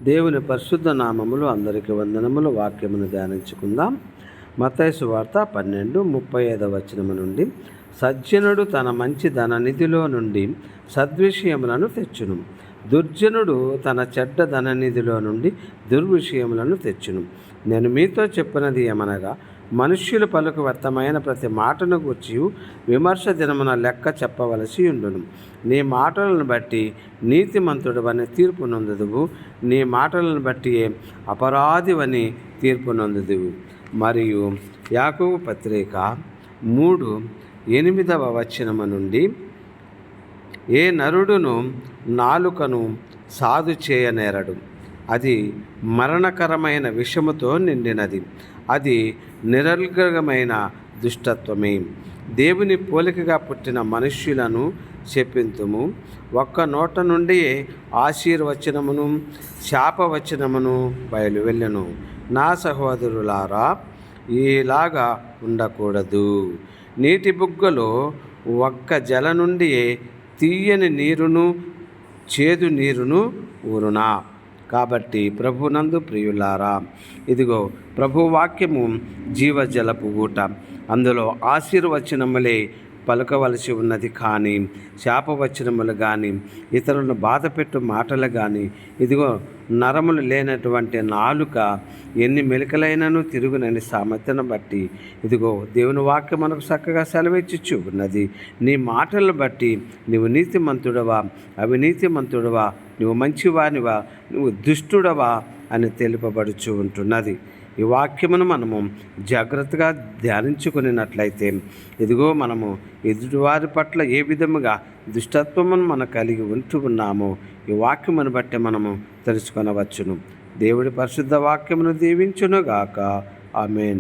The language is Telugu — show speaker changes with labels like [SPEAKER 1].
[SPEAKER 1] దేవుని పరిశుద్ధ నామములు అందరికీ వందనములు. వాక్యమును ధ్యానించుకుందాం. మత్తయి సువార్త 12:35 నుండి, సజ్జనుడు తన మంచి ధననిధిలో నుండి సద్విషయములను తెచ్చును, దుర్జనుడు తన చెడ్డ ధననిధిలో నుండి దుర్విషయములను తెచ్చును. నేను మీతో చెప్పినది ఏమనగా, మనుష్యులు పలుకు వ్యర్థమైన ప్రతి మాటను గూర్చి విమర్శ దినమున లెక్క చెప్పవలసి ఉండును. నీ మాటలను బట్టి నీతిమంతుడవని తీర్పు నొందుదువు, నీ మాటలను బట్టి అపరాధివని తీర్పు నొందుదువు. మరియు యాకోబు పత్రిక 3:8 నుండి, ఏ నరుడును నాలుకను సాధు చేయనేరడు, అది మరణకరమైన విషముతో నిండినది, అది నిరర్గళమైన దుష్టత్వమే. దేవుని పోలికగా పుట్టిన మనుష్యులను శపింతుము, ఒక్క నోట నుండి ఆశీర్వచనమును శాపవచనమును బయలువెళ్ళెను. నా సహోదరులారా, ఇలాగా ఉండకూడదు. నీటి బుగ్గలో ఒక్క జల నుండి తీయని నీరును చేదు నీరును ఊరునా? కాబట్టి ప్రభునందు ప్రియులారా, ఇదిగో ప్రభు వాక్యము జీవజలపు ఊట. అందులో ఆశీర్వచనములే పలుకవలసి ఉన్నది, కానీ శాపవచనములు కానీ ఇతరులను బాధపెట్టు మాటలు కానీ, ఇదిగో నరములు లేనటువంటి నాలుక ఎన్ని మెలికలైనను తిరుగునని సామర్థ్యను బట్టి, ఇదిగో దేవుని వాక్యం మనకు చక్కగా సెలవిచ్చుచు ఉన్నది. నీ మాటలను బట్టి నువ్వు నీతిమంతుడవా, అవినీతిమంతుడవా, నువ్వు మంచివానివా, నువ్వు దుష్టుడవా అని తెలుపబడుచు ఉంటున్నది. ఈ వాక్యమును మనము జాగ్రత్తగా ధ్యానించుకున్నట్లయితే, ఇదిగో మనము ఎదుటివారి పట్ల ఏ విధముగా దుష్టత్వమును మనం కలిగి ఉంటూ ఉన్నామో ఈ వాక్యమును బట్టి మనము తెలుసుకొనవచ్చును. దేవుడి పరిశుద్ధ వాక్యమును దీవించునుగాక. ఆమేన్.